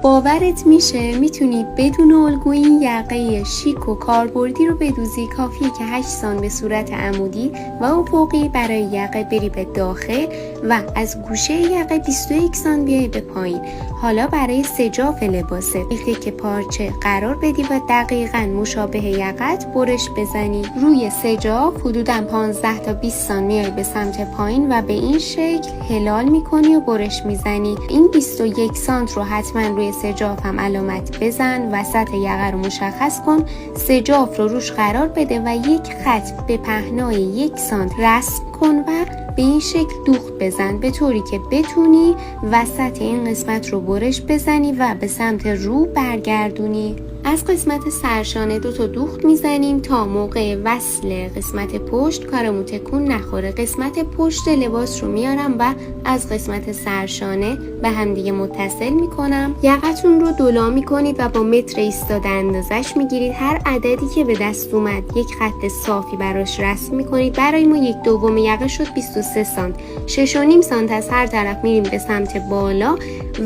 باورت میشه میتونی بدون الگویی یقه شیک و کاربردی رو بدوزی. کافیه که 8 سانت به صورت عمودی و افقی برای یقه بری به داخل و از گوشه یقه 21 سانت بیای به پایین. حالا برای سجاف لباسه وقتی که پارچه قرار بدی و دقیقاً مشابه یقت برش بزنی. روی سجاف حدوداً 15 تا 20 سانت میای به سمت پایین و به این شکل هلال میکنی و برش میزنی. این 21 سانت رو حتما روی سجاف هم علامت بزن، وسط یقه رو مشخص کن، سجاف رو روش قرار بده و یک خط به پهنای 1 سانت رسم کن و به این شکل دوخت بزن به طوری که بتونی وسط این قسمت رو برش بزنی و به سمت رو برگردونی. از قسمت سرشانه 2 تا دوخت میزنیم تا موقع وصل قسمت پشت کارمون تکون نخوره. قسمت پشت لباس رو میارم و از قسمت سرشانه به هم دیگه متصل میکنم. یقتون رو دولا میکنید و با متر ایستاده اندازش میگیرید. هر عددی که به دست اومد یک خط صافی براش رسم میکنید. برای ما 1/2 یقه شد 23 سانت. 6.5 سانت از هر طرف میریم به سمت بالا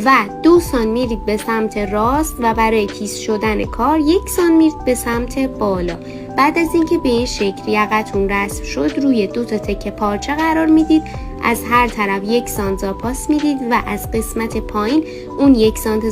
و 2 سانت میرید به سمت راست و برای کیس شدن کار 1 سانت میرید به سمت بالا. بعد از اینکه به این شکل یقتون رسم شد روی 2 تا تکه پارچه قرار میدید. از هر طرف 1 سانت زاپاس میدید و از قسمت پایین اون 1 سانت